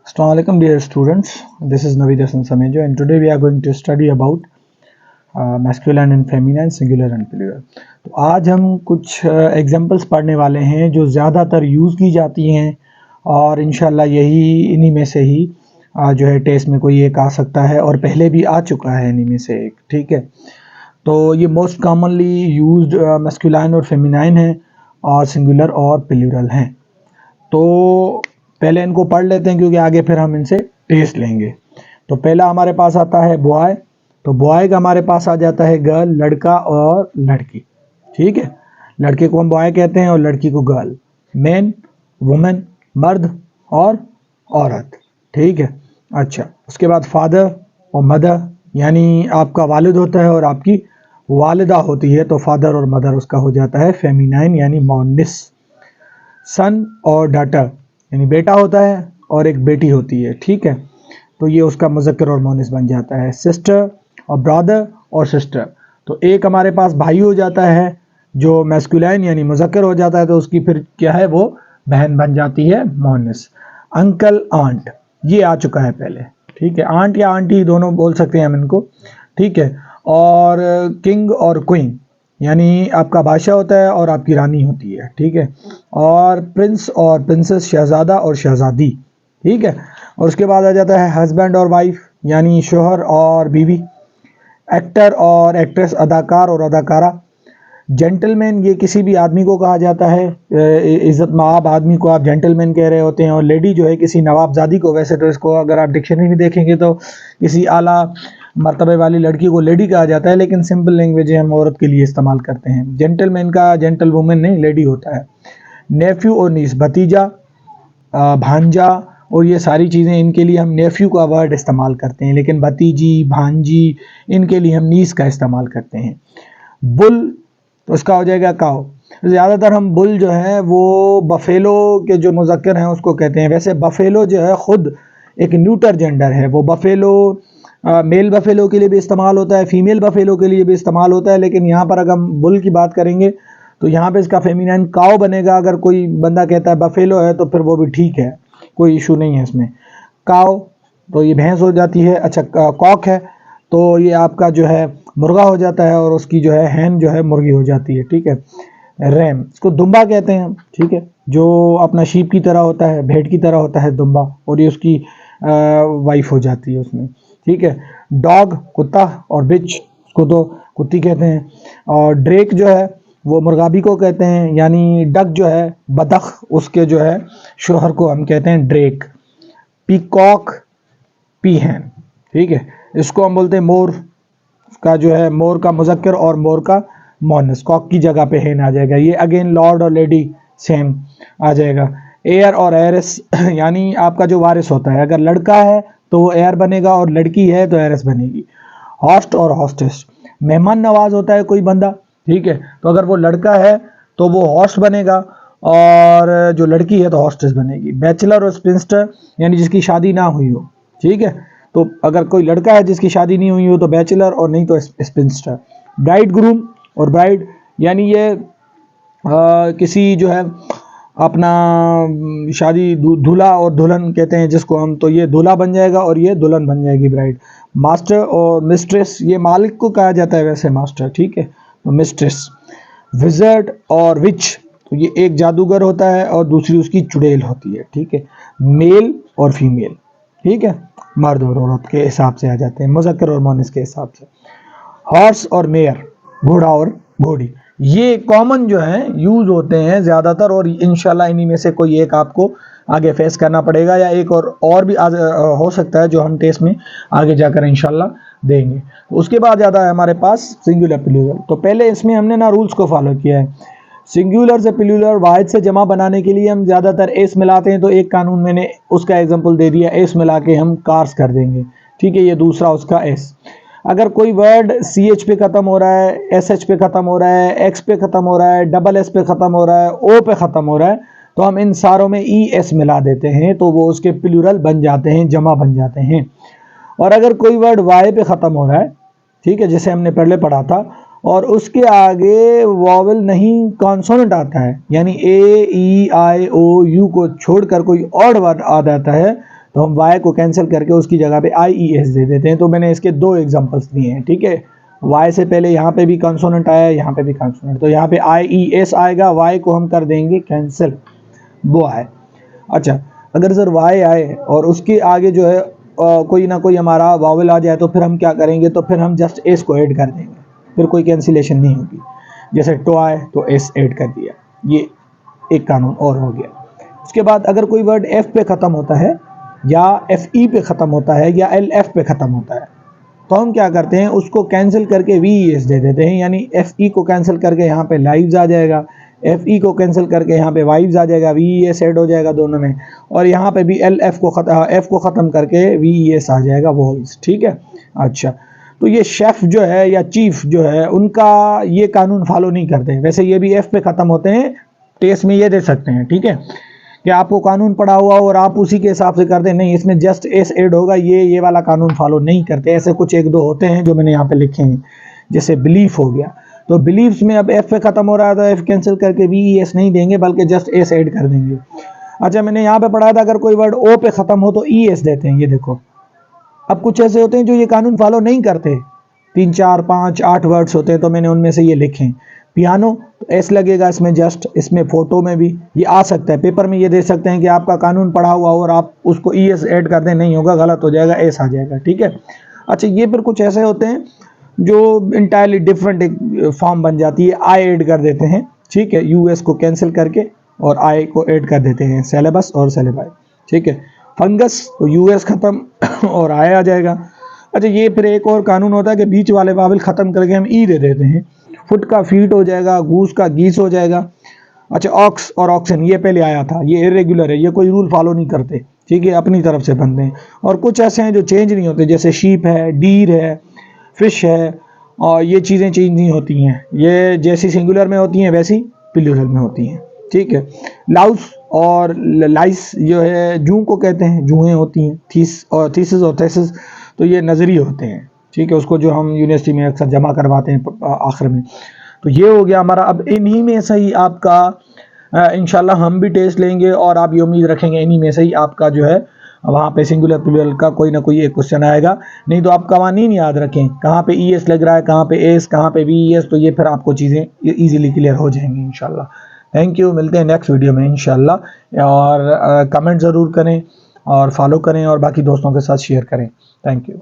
Assalamu alaikum dear students, this is Naveed Hasan Samejo and today we are going to study about masculine and feminine, singular and plural। तो आज हम कुछ examples पढ़ने वाले हैं जो ज़्यादातर यूज़ की जाती हैं और इंशाल्लाह यही इन्हीं में से ही जो है टेस्ट में कोई एक आ सकता है और पहले भी आ चुका है इन्हीं में से एक। ठीक है, तो ये मोस्ट कॉमनली यूज्ड मैस्कुलाइन और फेमिनाइन है और सिंगुलर और प्लूरल हैं। तो पहले इनको पढ़ लेते हैं क्योंकि आगे फिर हम इनसे टेस्ट लेंगे। तो पहला हमारे पास आता है बॉय, तो बॉय का हमारे पास आ जाता है गर्ल, लड़का और लड़की। ठीक है, लड़के को हम बॉय कहते हैं और लड़की को गर्ल। मैन, वुमेन, मर्द और औरत। ठीक है, अच्छा, उसके बाद फादर और मदर, यानी आपका वालिद होता है और आपकी वालिदा होती है, तो फादर और मदर उसका हो जाता है फेमिनाइन यानी मोनिस। सन और डॉटर, यानी बेटा होता है और एक बेटी होती है। ठीक है, तो ये उसका मुज़क्कर और मोनिस बन जाता है। सिस्टर और ब्रदर और सिस्टर, तो एक हमारे पास भाई हो जाता है जो मैस्कुलाइन यानी मुज़क्कर हो जाता है, तो उसकी फिर क्या है, वो बहन बन जाती है, मोनिस। अंकल, आंट, ये आ चुका है पहले। ठीक है, आंट या आंटी दोनों बोल सकते हैं हम इनको। ठीक है, और किंग और क्वीन, यानी आपका बादशाह होता है और आपकी रानी होती है। ठीक है, और प्रिंस और प्रिंसेस, शहजादा और शहजादी। ठीक है, और उसके बाद आ जाता है हस्बैंड और वाइफ, यानी शोहर और बीवी। एक्टर और एक्ट्रेस, अदाकार और अदाकारा। जेंटलमैन, ये किसी भी आदमी को कहा जाता है, इज़्ज़त माब आदमी को आप जेंटलमैन कह रहे होते हैं। और लेडी जो है किसी नवाबजादी को, वैसे तो इसको अगर आप डिक्शनरी में देखेंगे तो किसी आला मर्तबे वाली लड़की को लेडी कहा जाता है, लेकिन सिंपल लैंग्वेज हम औरत के लिए इस्तेमाल करते हैं। जेंटलमैन का जेंटल वुमेन नहीं, लेडी होता है। नेफ्यू और नीस, भतीजा, भांजा और ये सारी चीज़ें, इनके लिए हम नेफ्यू का वर्ड इस्तेमाल करते हैं, लेकिन भतीजी, भांजी, इनके लिए हम नीस का इस्तेमाल करते हैं। बुल, तो उसका हो जाएगा काव। ज़्यादातर हम बुल जो है वो बफेलो के जो मुज़क्कर हैं उसको कहते हैं। वैसे बफेलो जो है ख़ुद एक न्यूटर जेंडर है। वो बफेलो मेल बफेलो के लिए भी इस्तेमाल होता है, फीमेल बफेलो के लिए भी इस्तेमाल होता है, लेकिन यहाँ पर अगर हम बुल की बात करेंगे तो यहाँ पे इसका फेमिनाइन काव बनेगा। अगर कोई बंदा कहता है बफेलो है तो फिर वो भी ठीक है, कोई इशू नहीं है इसमें। काव, तो ये भैंस हो जाती है। अच्छा, कॉक है तो ये आपका जो है मुर्गा हो जाता है और उसकी जो है हैन जो है मुर्गी हो जाती है। ठीक है, रैम, इसको दुम्बा कहते हैं। ठीक है, जो अपना शीप की तरह होता है, भेड़ की तरह होता है दुम्बा, और ये उसकी वाइफ हो जाती है उसमें। ठीक है, डॉग, कुत्ता, और बिच, उसको तो कुत्ती कहते हैं। और ड्रेक जो है वो मुर्गाबी को कहते हैं, यानी डक जो है बदख, उसके जो है शोहर को हम कहते हैं ड्रेक। पीकॉक, पीहन। ठीक है, इसको हम बोलते हैं मोर का जो है, मोर का मुज़क्कर और मोर का मोनस। कॉक की जगह पे हेन आ जाएगा। ये अगेन लॉर्ड और लेडी सेम आ जाएगा। एयर और एरस, यानी आपका जो वारिस होता है, अगर लड़का है तो वो एयर बनेगा और लड़की है तो एरस बनेगी। हॉस्ट और हॉस्टेस, मेहमान नवाज होता है कोई बंदा। ठीक है, तो अगर वो लड़का है तो वो हॉस्ट बनेगा और जो लड़की है तो हॉस्टेस बनेगी। बैचलर और स्पिंस्टर, यानी जिसकी शादी ना हुई हो। ठीक है, तो अगर कोई लड़का है जिसकी शादी नहीं हुई हो तो बैचलर, और नहीं तो स्पिंस्टर। ब्राइड ग्रूम और ब्राइड, यानी ये किसी जो है अपना शादी दूल्हा और दुल्हन कहते हैं जिसको हम, तो ये दूल्हा बन जाएगा और ये दुल्हन बन जाएगी, ब्राइड। मास्टर और मिस्ट्रेस, ये मालिक को कहा जाता है वैसे मास्टर। ठीक है, तो मिस्ट्रेस। विजर्ड और विच, तो ये एक जादूगर होता है और दूसरी उसकी चुड़ैल होती है। ठीक है, मेल और फीमेल। ठीक है, मर्द और औरत के हिसाब से आ जाते हैं, मुज़क्कर और मोनिस के हिसाब से। हॉर्स और मेयर, घोड़ा और घोड़ी, ये कॉमन जो है यूज़ होते हैं ज़्यादातर, और इंशाल्लाह इन्हीं में से कोई एक आपको आगे फेस करना पड़ेगा, या एक और भी हो सकता है जो हम टेस्ट में आगे जाकर इंशाल्लाह देंगे। उसके बाद ज़्यादा है हमारे पास सिंगुलर प्लूरल। तो पहले इसमें हमने ना रूल्स को फॉलो किया है। सिंगुलर से प्लूरल वाहिद से जमा बनाने के लिए हम ज़्यादातर एस मिलाते हैं, तो एक कानून मैंने उसका एग्जांपल दे दिया, एस मिला के हम कार्स कर देंगे। ठीक है, ये दूसरा उसका एस। अगर कोई वर्ड सी एच पे ख़त्म हो रहा है, एस एच पे ख़त्म हो रहा है, एक्स पे ख़त्म हो रहा है, डबल एस पे ख़त्म हो रहा है, ओ पे ख़त्म हो रहा है, तो हम इन सारों में ई एस मिला देते हैं, तो वो उसके प्लूरल बन जाते हैं, जमा बन जाते हैं। और अगर कोई वर्ड वाई पे ख़त्म हो रहा है, ठीक है, जैसे हमने पहले पढ़ा था, और उसके आगे वॉवल नहीं कॉन्सोनेंट आता है, यानी ए ई आई ओ यू को छोड़कर कोई और वर्ड आ जाता है, तो हम y को कैंसिल करके उसकी जगह पे IES दे देते हैं। तो मैंने इसके 2 एग्जांपल्स दिए हैं, ठीक है। y से पहले यहाँ पे भी कंसोनेंट आया, यहाँ पे भी कंसोनेंट, तो यहाँ पे IES आएगा, y को हम कर देंगे कैंसिल, वो आए। अच्छा, अगर सर y आए और उसके आगे जो है कोई ना कोई हमारा वावल आ जाए तो फिर हम क्या करेंगे, तो फिर हम जस्ट s को ऐड कर देंगे, फिर कोई कैंसिलेशन नहीं होगी। जैसे टो आए तो s ऐड कर दिया, ये एक कानून और हो गया। उसके बाद अगर कोई वर्ड f पे ख़त्म होता है या fe पे ख़त्म होता है या lf पे ख़त्म होता है, तो हम क्या करते हैं, उसको कैंसिल करके ves दे देते हैं। यानी fe को कैंसिल करके यहाँ पे lives आ जाएगा, fe को कैंसिल करके यहाँ पे wives आ जाएगा, ves ऐड हो जाएगा दोनों में, और यहाँ पे भी f को ख़त्म करके ves आ जाएगा, वॉल्स, ठीक है। अच्छा, तो ये शेफ जो है या चीफ जो है, उनका ये कानून फॉलो नहीं करते हैं। वैसे ये भी f पे ख़त्म होते हैं, टेस्ट में ये दे सकते हैं, ठीक है, कि आपको कानून पढ़ा हुआ और आप उसी के हिसाब से करते हैं, नहीं इसमें जस्ट s ऐड होगा, ये वाला कानून फॉलो नहीं करते। ऐसे कुछ 1-2 होते हैं जो मैंने यहाँ पे लिखे हैं। जैसे बिलीफ हो गया, तो बिलीफ्स में अब f पे ख़त्म हो रहा है तो f कैंसिल करके ves नहीं देंगे, बल्कि जस्ट s ऐड कर देंगे। अच्छा, मैंने यहाँ पे पढ़ा था अगर कोई वर्ड o पे ख़त्म हो तो es देते हैं, ये देखो। अब कुछ ऐसे होते हैं जो ये कानून फॉलो नहीं करते, 3, 4, 5, 8 वर्ड्स होते हैं, तो मैंने उनमें से ये लिखे हैं। पियानो तो एस लगेगा इसमें, जस्ट इसमें फोटो में भी ये आ सकता है, पेपर में ये दे सकते हैं कि आपका कानून पढ़ा हुआ और आप उसको ES ऐड कर दें, नहीं होगा, गलत हो जाएगा, एस आ जाएगा, ठीक है। अच्छा, ये फिर कुछ ऐसे होते हैं जो इंटायरली डिफरेंट एक फॉर्म बन जाती है, आई ऐड कर देते हैं, ठीक है, US को कैंसिल करके और आई को ऐड कर देते हैं, सिलेबस और सिलेबाई, ठीक है। फंगस तो US ख़त्म और आई आ जाएगा। अच्छा, ये फिर एक और कानून होता है कि बीच वाले वावल ख़त्म करके हम ई दे देते हैं, फुट का फीट हो जाएगा, गूस का गीस हो जाएगा। अच्छा, ऑक्स और ऑक्सन ये पहले आया था, ये इरेगुलर है, ये कोई रूल फॉलो नहीं करते, ठीक है, अपनी तरफ से बनते हैं। और कुछ ऐसे हैं जो चेंज नहीं होते, जैसे शीप है, डीर है, फिश है, और ये चीज़ें चेंज नहीं होती हैं, ये जैसी सिंगुलर में होती हैं वैसी प्लूरल में होती हैं, ठीक है। लाउस और लाइस जो है जू को कहते हैं, जूहें होती हैं। थीसिस और थेसिस तो ये नज़रिए होते हैं, ठीक है, उसको जो हम यूनिवर्सिटी में अक्सर जमा करवाते हैं आखिर में। तो ये हो गया हमारा। अब इन्हीं में से ही आपका इंशाल्लाह हम भी टेस्ट लेंगे और आप ये उम्मीद रखेंगे इन्हीं में से ही आपका जो है वहाँ पे सिंगुलर प्लूरल का कोई ना कोई एक क्वेश्चन आएगा। नहीं तो आप कवानीन याद रखें, कहाँ पे ES लग रहा है, कहाँ पे एस, कहाँ पे VES, तो ये फिर आपको चीज़ें ईजिली क्लियर हो जाएंगी इंशाल्लाह। थैंक यू, मिलते हैं नेक्स्ट वीडियो में इंशाल्लाह। और कमेंट ज़रूर करें और फॉलो करें और बाकी दोस्तों के साथ शेयर करें। Thank you.